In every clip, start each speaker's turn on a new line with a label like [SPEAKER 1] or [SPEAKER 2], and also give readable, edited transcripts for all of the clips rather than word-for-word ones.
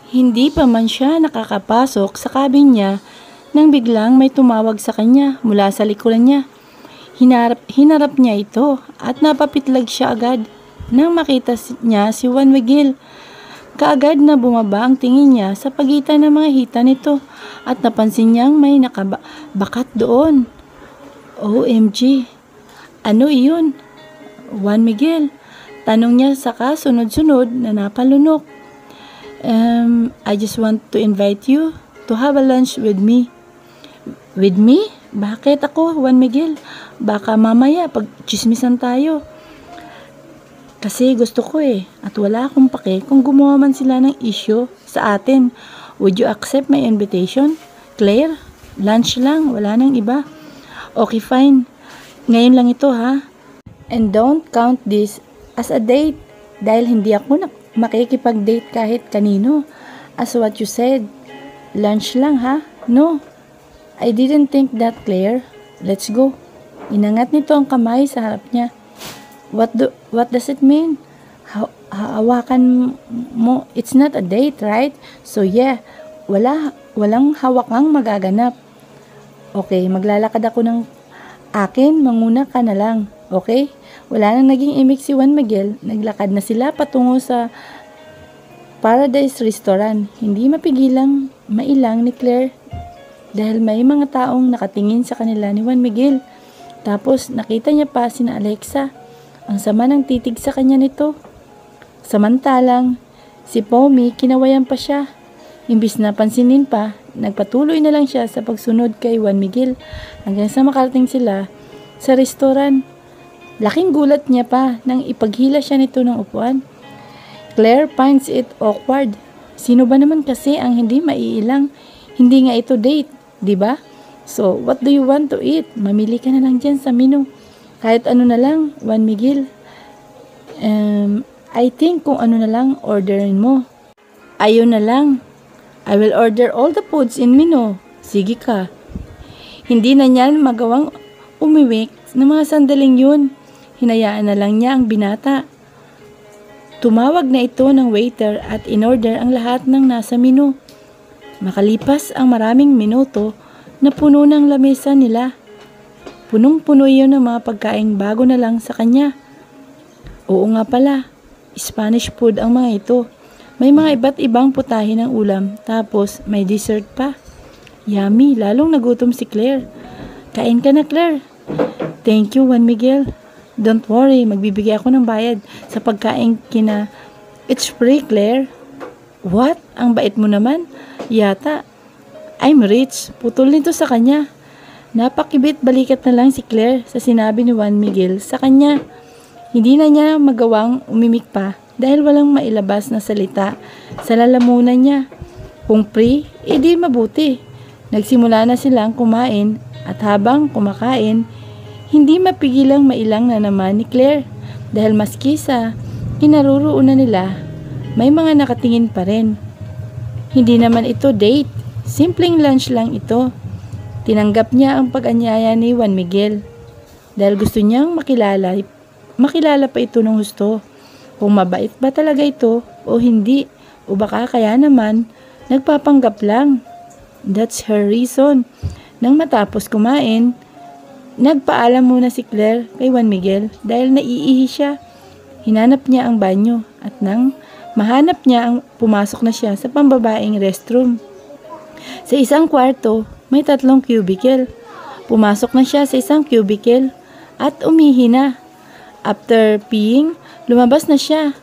[SPEAKER 1] Hindi pa man siya nakakapasok sa cabin niya nang biglang may tumawag sa kanya mula sa likuran niya. Hinarap niya ito at napapitlag siya agad nang makita niya si Juan Miguel. Kaagad na bumaba ang tingin niya sa pagitan ng mga hita nito at napansin niyang may nakabakat doon. OMG! Ano iyon? Juan Miguel, tanong niya saka sunod-sunod na napalunok. I just want to invite you to have a lunch with me. With me? Bakit ako, Juan Miguel? Baka mamaya pag-chismisan tayo. Kasi gusto ko at wala akong pake kung gumawa man sila ng issue sa atin. Would you accept my invitation? Claire, lunch lang, wala nang iba. Okay, fine. Ngayon lang ito ha. And don't count this as a date dahil hindi ako makikipag-date kahit kanino. As what you said, lunch lang ha? No, I didn't think that, Claire. Let's go. Inangat nito ang kamay sa harap niya. What does it mean? Hawakan mo. It's not a date, right? So yeah, walang hawakang magaganap. Okay, maglalakad ako ng akin, manguna ka na lang. Okay? Wala nang naging imik si Juan Miguel. Naglakad na sila patungo sa Paradise Restaurant. Hindi mapigilang mailang ni Claire dahil may mga taong nakatingin sa kanila ni Juan Miguel. Tapos nakita niya pa sina Alexa. Ang sama ng titig sa kanya nito. Samantalang, si Pomi kinawayan pa siya. Imbis na pansinin pa, nagpatuloy na lang siya sa pagsunod kay Juan Miguel hanggang sa makarating sila sa restoran. Laking gulat niya pa nang ipaghila siya nito ng upuan. Claire finds it awkward. Sino ba naman kasi ang hindi maiilang? Hindi nga ito date, di ba? So, what do you want to eat? Mamili ka na lang dyan sa menu. Kahit ano na lang, Juan Miguel. I think kung ano na lang orderin mo. Ayun na lang. I will order all the foods in menu. Sige ka. Hindi na niya magawang umiwik ng mga sandaling yun. Hinayaan na lang niya ang binata. Tumawag na ito ng waiter at in-order ang lahat ng nasa menu. Makalipas ang maraming minuto na puno ng lamesa nila. Punong-puno yun ng mga pagkain bago na lang sa kanya. Oo nga pala, Spanish food ang mga ito. May mga iba't ibang putahe ng ulam, tapos may dessert pa. Yummy, lalong nagutom si Claire. Kain ka na, Claire. Thank you, Juan Miguel. Don't worry, magbibigay ako ng bayad sa pagkain kina. It's free, Claire. What? Ang bait mo naman? Yata. I'm rich. Putol nito sa kanya. Napakibit balikat na lang si Claire sa sinabi ni Juan Miguel sa kanya. Hindi na niya magawang umimik pa dahil walang mailabas na salita sa lalamunan niya. Kung free, edi mabuti. Nagsimula na silang kumain at habang kumakain, hindi mapigilang mailang na naman ni Claire dahil maski sa kinaroroonan nila, may mga nakatingin pa rin. Hindi naman ito date, simpleng lunch lang ito. Tinanggap niya ang pag-anyaya ni Juan Miguel dahil gusto niyang makilala pa ito ng husto. Kung mabait ba talaga ito o hindi, o baka kaya naman nagpapanggap lang. That's her reason. Nang matapos kumain, nagpaalam muna si Claire kay Juan Miguel dahil naiihi siya. Hinanap niya ang banyo at nang mahanap niya pumasok na siya sa pambabaeng restroom. Sa isang kwarto, may 3 cubicle. Pumasok na siya sa isang cubicle at umihi na. After peeing, lumabas na siya.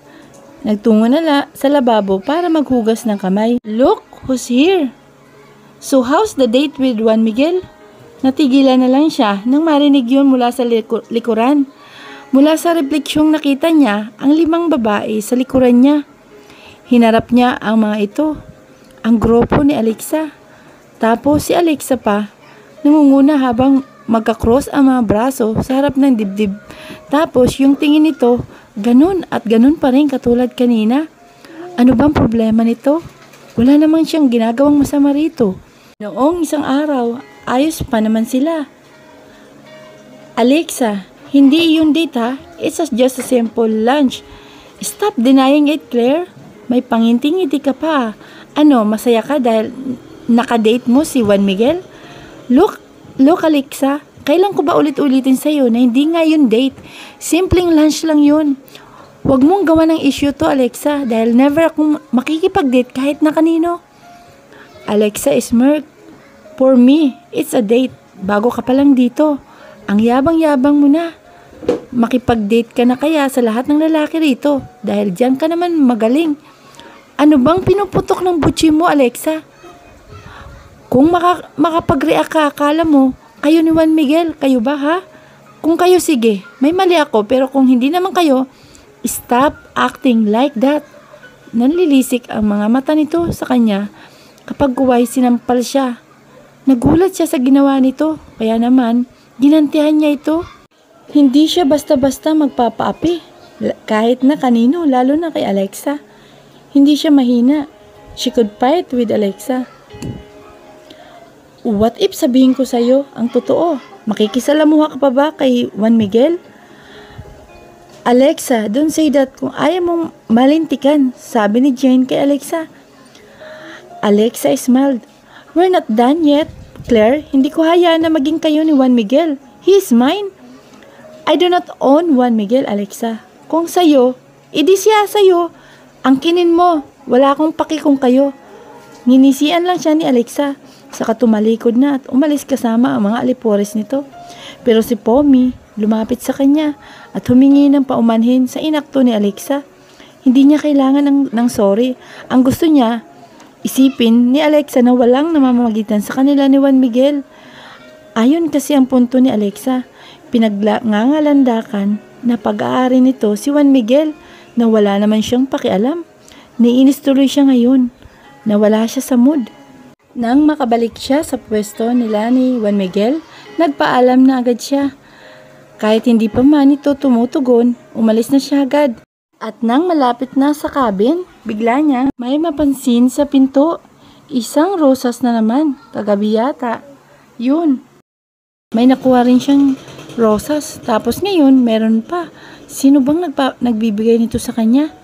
[SPEAKER 1] Nagtungo na sa lababo para maghugas ng kamay. Look, who's here? So how's the date with Juan Miguel? Natigilan na lang siya nang marinig yun mula sa likuran. Mula sa refleksyong nakita niya ang 5 babae sa likuran niya. Hinarap niya ang mga ito. Ang grupo ni Alexa. Tapos si Alexa pa, nangunguna habang magkakross ang mga braso sa harap ng dibdib. Tapos yung tingin nito, ganun at ganun pa rin katulad kanina. Ano bang problema nito? Wala namang siyang ginagawang masama rito. Noong isang araw, ayos pa naman sila. Alexa, hindi yun date ha. It's just a simple lunch. Stop denying it, Claire. May panginting-ngiti ka pa. Ano, masaya ka dahil nakadate mo si Juan Miguel? Look, Alexa, kailan ko ba ulit-ulitin sa'yo na hindi nga yun date? Simpleng lunch lang yun. Huwag mong gawa ng issue to, Alexa, dahil never akong makikipag-date kahit na kanino. Alexa smirked. For me, it's a date. Bago ka pa lang dito. Ang yabang-yabang mo na. Makipag-date ka na kaya sa lahat ng lalaki rito dahil diyan ka naman magaling. Ano bang pinuputok ng butchi mo, Alexa? Kung makapag-react ka, akala mo, kayo ni Juan Miguel, kayo ba ha? Kung kayo, sige, may mali ako, pero kung hindi naman kayo, stop acting like that. Nanlilisik ang mga mata nito sa kanya kapag kuway sinampal siya. Nagulat siya sa ginawa nito, kaya naman, ginantihan niya ito. Hindi siya basta-basta magpapaapi, kahit na kanino, lalo na kay Alexa. Hindi siya mahina. She could fight with Alexa. What if sabihin ko sa'yo ang totoo? Makikisalamuha ka pa ba kay Juan Miguel? Alexa, don't say that kung ayaw mong malintikan, sabi ni Jane kay Alexa. Alexa smiled. We're not done yet, Claire. Hindi ko hayaan na maging kayo ni Juan Miguel. He is mine. I do not own Juan Miguel, Alexa. Kung sa'yo, edi siya sa'yo. Angkinin mo. Wala akong paki kung kayo. Nginisian lang siya ni Alexa. Saka tumalikod na at umalis kasama ang mga alipores nito. Pero si Pommy lumapit sa kanya at humingi ng paumanhin sa inakto ni Alexa. Hindi niya kailangan ng sorry. Ang gusto niya, isipin ni Alexa na walang namamagitan sa kanila ni Juan Miguel. Ayon kasi ang punto ni Alexa, pinaglangalandakan na pag-aari nito si Juan Miguel na wala naman siyang pakialam. Niinis tuloy siya ngayon na wala siya sa mood. Nang makabalik siya sa pwesto nila ni Juan Miguel, nagpaalam na agad siya. Kahit hindi pa man ito tumutugon, umalis na siya agad. At nang malapit na sa cabin, bigla niya may mapansin sa pinto. Isang rosas na naman, kagabi yata. Yun. May nakuha rin siyang rosas. Tapos ngayon, meron pa. Sino bang nagbibigay nito sa kanya?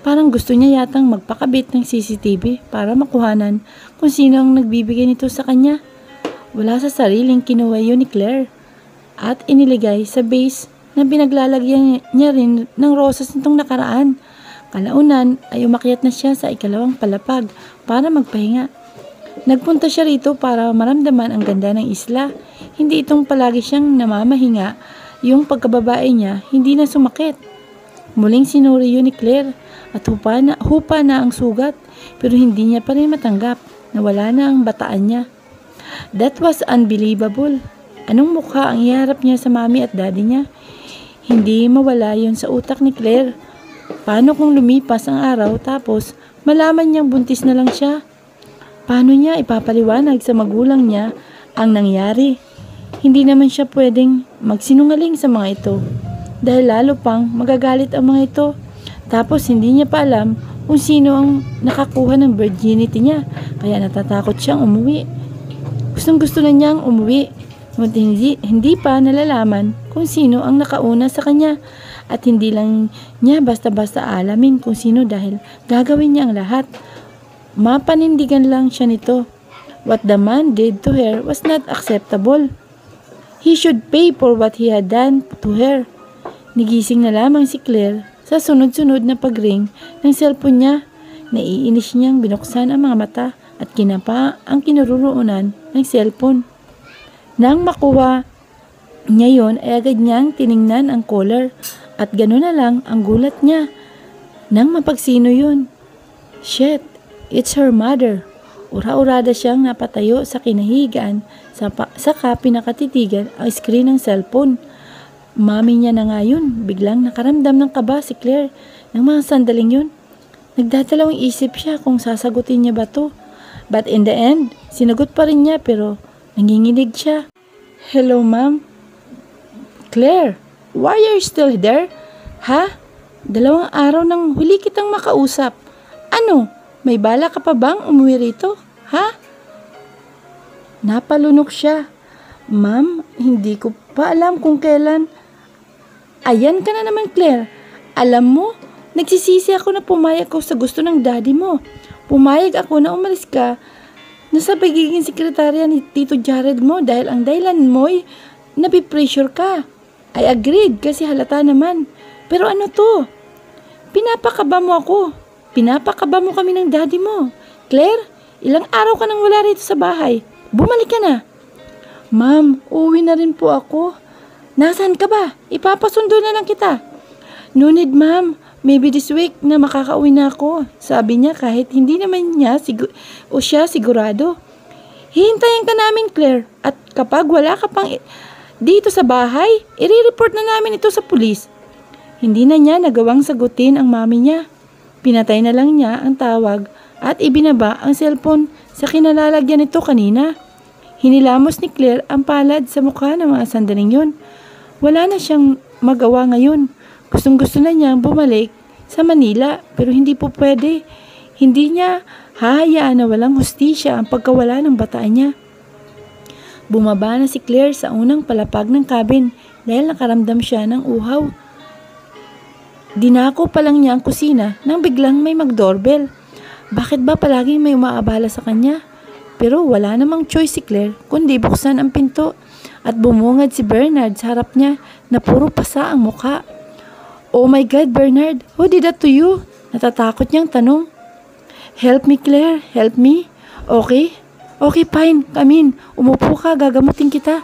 [SPEAKER 1] Parang gusto niya yatang magpakabit ng CCTV para makuhanan kung sino ang nagbibigay nito sa kanya. Wala sa sariling kinuha yun ni Claire. At iniligay sa base na pinaglalagyan niya rin ng rosas nitong nakaraan. Kalaunan ay umakyat na siya sa ikalawang palapag para magpahinga. Nagpunta siya rito para maramdaman ang ganda ng isla. Hindi itong palagi siyang namamahinga. Yung pagkababae niya hindi na sumakit. Muling sinuri yun ni Claire at hupa na ang sugat pero hindi niya pa rin matanggap na wala na ang bataan niya. That was unbelievable. Anong mukha ang iharap niya sa mami at daddy niya? Hindi mawala yon sa utak ni Claire. Paano kung lumipas ang araw tapos malaman niyang buntis na lang siya? Paano niya ipapaliwanag sa magulang niya ang nangyari? Hindi naman siya pwedeng magsinungaling sa mga ito. Dahil lalo pang magagalit ang mga ito. Tapos hindi niya pa alam kung sino ang nakakuha ng virginity niya. Kaya natatakot siyang umuwi. Gustong-gusto na niyang umuwi. Ngunit hindi pa nalalaman kung sino ang nakauna sa kanya. At hindi lang niya basta-basta alamin kung sino dahil gagawin niya ang lahat. Mapanindigan lang siya nito. What the man did to her was not acceptable. He should pay for what he had done to her. Nigising na lamang si Claire sa sunod-sunod na pagring ng cellphone niya. Naiinis niyang binuksan ang mga mata at kinapa ang kinaroroonan ng cellphone. Nang makuha niya yon ay agad niyang tiningnan ang caller at gano'n na lang ang gulat niya. Nang mapagsino yun. Shit, it's her mother. Ura-urada siyang napatayo sa kinahigaan saka pinakatitigan ang screen ng cellphone. Mami niya na nga yun. Biglang nakaramdam ng kaba si Claire ng mga sandaling yun. Nagdadalawang isip siya kung sasagutin niya ba to. But in the end, sinagot pa rin niya pero nanginginig siya. Hello, ma'am. Claire, why are you still there? Ha? 2 araw nang huli kitang makausap. Ano? May bala ka pa bang umuwi rito? Ha? Napalunok siya. Ma'am, hindi ko pa alam kung kailan. Ayan ka na naman, Claire. Alam mo, nagsisisi ako na pumayag ko sa gusto ng daddy mo. Pumayag ako na umalis ka na sa pagiging sekretarya ni Tito Jared mo dahil ang dahilan mo'y napipressure ka. I agreed kasi halata naman. Pero ano to? Pinapakaba mo ako. Pinapakaba mo kami ng daddy mo. Claire, ilang araw ka nang wala rito sa bahay. Bumalik ka na. Ma'am, uuwi na rin po ako. Nasaan ka ba? Ipapasundo na lang kita. No need, ma'am. Maybe this week na makakauwi na ako. Sabi niya kahit hindi naman niya siya sigurado. Hihintayin ka namin, Claire. At kapag wala ka pang dito sa bahay, i-report na namin ito sa pulis. Hindi na niya nagawang sagutin ang mami niya. Pinatay na lang niya ang tawag at ibinaba ang cellphone sa kinalalagyan nito kanina. Hinilamos ni Claire ang palad sa mukha ng mga sandaling yun. Wala na siyang magawa ngayon. Gustong-gusto na niyang bumalik sa Manila pero hindi po pwede. Hindi niya hahayaan na walang hustisya ang pagkawala ng bataan niya. Bumaba na si Claire sa unang palapag ng cabin dahil nakaramdam siya ng uhaw. Dinako pa lang niya ang kusina nang biglang may mag-doorbell. Bakit ba palaging may umaabala sa kanya? Pero wala namang choice si Claire kundi buksan ang pinto at bumungad si Bernard sa harap niya na puro pasa ang mukha. Oh my God, Bernard, who did that to you? Natatakot niyang tanong. Help me, Claire, help me. Okay? Okay, fine, come in. Umupo ka, gagamutin kita.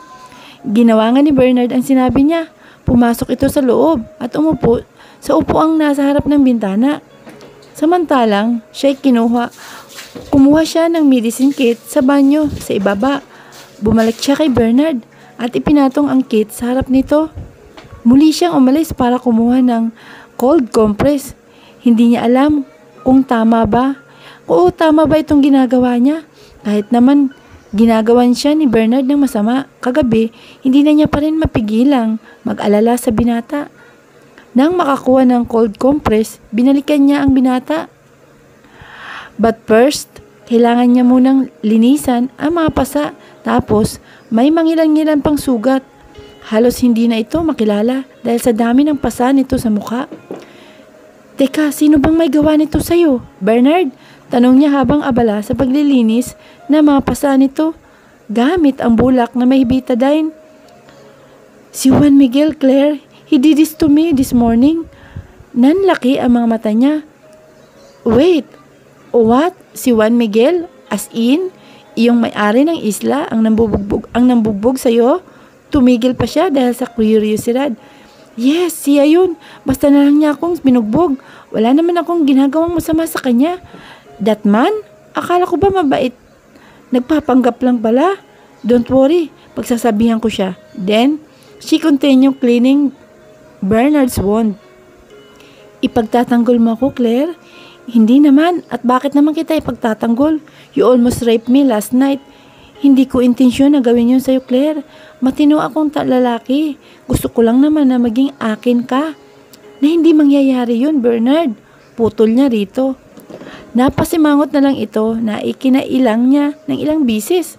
[SPEAKER 1] Ginawa nga ni Bernard ang sinabi niya. Pumasok ito sa loob at umupo sa upuang nasa harap ng bintana. Samantalang, siya'y kumuha siya ng medicine kit sa banyo sa ibaba. Bumalik siya kay Bernard at ipinatong ang kit sa harap nito. Muli siyang umalis para kumuha ng cold compress. Hindi niya alam kung tama ba. Oo, tama ba itong ginagawa niya? Kahit naman ginagawan siya ni Bernard ng masama, kagabi, hindi na niya pa rin mapigilang mag-alala sa binata. Nang makakuha ng cold compress, binalikan niya ang binata. But first, kailangan niya munang linisan ang mga pasa. Tapos, may mangilan-ngilan pang sugat. Halos hindi na ito makilala dahil sa dami ng pasa nito sa mukha. Teka, sino bang may gawa nito sa'yo? Bernard? Tanong niya habang abala sa paglilinis na mga pasa nito gamit ang bulak na may betadine. Si Juan Miguel, Claire. He did this to me this morning. Nanlaki ang mga mata niya. Wait, what? Si Juan Miguel? As in, iyong may-ari ng isla ang nambubugbog sa'yo? Tumigil pa siya dahil sa kuryosidad. Yes, siya yun. Basta na lang niya akong binugbog. Wala naman akong ginagawang masama sa kanya. That man? Akala ko ba mabait? Nagpapanggap lang pala. Don't worry, pagsasabihan ko siya. Then, she continued cleaning Bernard's wound. Ipagtatanggol mo ako, Claire? Hindi naman. At bakit naman kita ipagtatanggol? You almost raped me last night. Hindi ko intensyon na gawin yun sa'yo, Claire. Matino akong lalaki. Gusto ko lang naman na maging akin ka. Na hindi mangyayari yun, Bernard. Putol niya rito. Napasimangot na lang ito na ikinailang niya ng ilang bisis.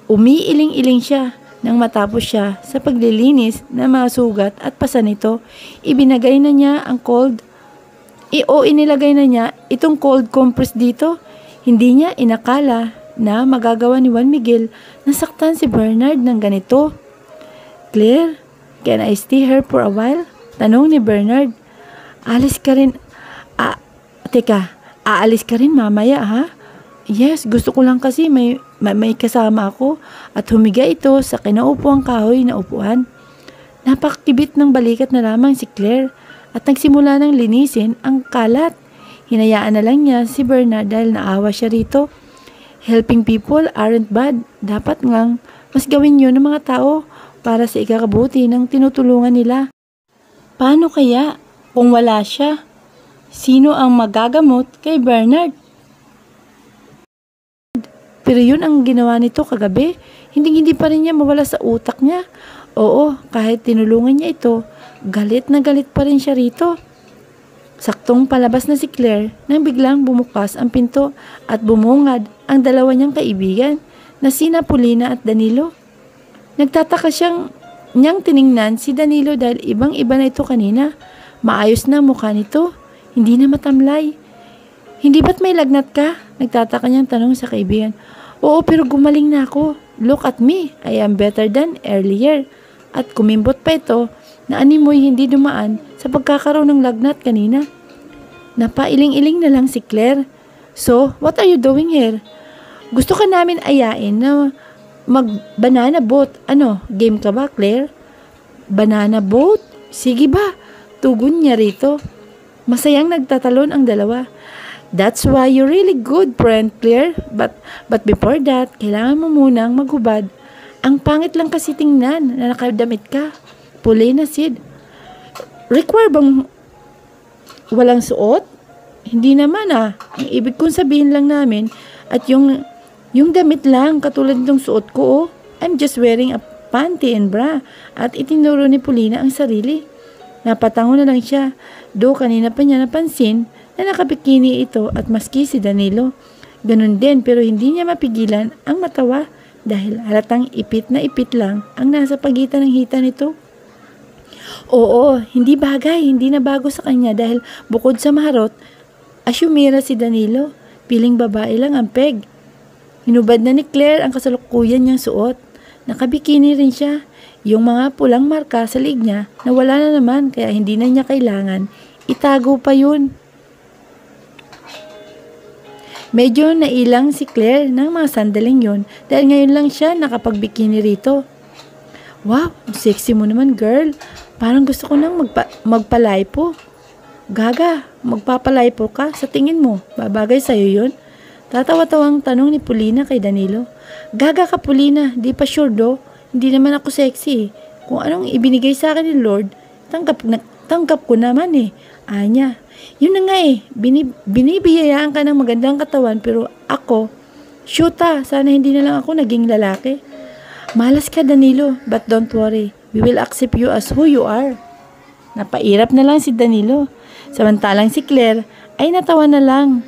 [SPEAKER 1] Umiiling-iling siya nang matapos siya sa paglilinis ng mga sugat at pasa nito. Ibinagay na niya ang inilagay na niya itong cold compress dito. Hindi niya inakala na magagawa ni Juan Miguel na saktan si Bernard ng ganito. Claire, can I stay here for a while? Tanong ni Bernard. Alis ka rin. Aalis ka rin mamaya, ha? Yes, gusto ko lang kasi may kasama ako at humiga ito sa kinaupuang kahoy na upuan. Napakakibit ng balikat na lamang si Claire at nagsimula ng linisin ang kalat. Hinayaan na lang niya si Bernard dahil naawa siya rito. Helping people aren't bad. Dapat ngang mas gawin yun ng mga tao para sa ikakabuti ng tinutulungan nila. Paano kaya kung wala siya? Sino ang magagamot kay Bernard? Pero yun ang ginawa nito kagabi. Hindi pa rin niya mawala sa utak niya. Oo, kahit tinulungan niya ito, galit na galit pa rin siya rito. Saktong palabas na si Claire nang biglang bumukas ang pinto at bumungad ang dalawa niyang kaibigan na sina Paulina at Danilo. Nagtataka niyang tiningnan si Danilo dahil ibang-iba na ito kanina. Maayos na mukha nito, hindi na matamlay. Hindi ba't may lagnat ka? Nagtataka niyang tanong sa kaibigan. Oo, pero gumaling na ako. Look at me. I am better than earlier. At kumimbot pa ito na animoy hindi dumaan sa pagkakaroon ng lagnat kanina. Napailing-iling na lang si Claire. So, what are you doing here? Gusto ka namin ayain na mag-banana boat. Ano, game ka ba, Claire? Banana boat? Sige ba? Tugon niya rito. Masayang nagtatalon ang dalawa. That's why you're really good, friend Claire. But before that, kailangan mo munang maghubad. Ang pangit lang kasi tingnan na nakadamit ka. Puli na, Sid. Require bang walang suot? Hindi naman Ang ibig kong sabihin lang namin at yung damit lang katulad ng suot ko I'm just wearing a panty and bra. At itinuro ni Paulina ang sarili. Napatango na lang siya. Do kanina pa niya napansin na nakabikini ito at maski si Danilo. Ganun din pero hindi niya mapigilan ang matawa dahil halatang ipit na ipit lang ang nasa pagitan ng hita nito. Oo, hindi bagay, hindi na bago sa kanya dahil bukod sa maharot, asyumira si Danilo, piling babae lang ang peg. Hinubad na ni Claire ang kasalukuyan niyang suot. Nakabikini rin siya. Yung mga pulang marka sa liig niya na wala na naman kaya hindi na niya kailangan. Itago pa yun. Medyo nailang si Claire ng mga sandaling yun dahil ngayon lang siya nakapagbikini rito. Wow, sexy mo naman girl. Parang gusto ko nang magpalaypo. Gaga, magpapalaypo ka sa tingin mo. Babagay sa'yo yun? Tatawa-tawang tanong ni Paulina kay Danilo. Gaga ka Paulina, di pa sure do. Hindi naman ako sexy. Kung anong ibinigay sa akin ni Lord, tanggap ko naman Anya, yun na nga binibiyayaan ka ng magandang katawan pero ako, shoota, sana hindi na lang ako naging lalaki. Malas ka Danilo, but don't worry. We will accept you as who you are. Napairap na lang si Danilo. Samantalang si Claire ay natawa na lang.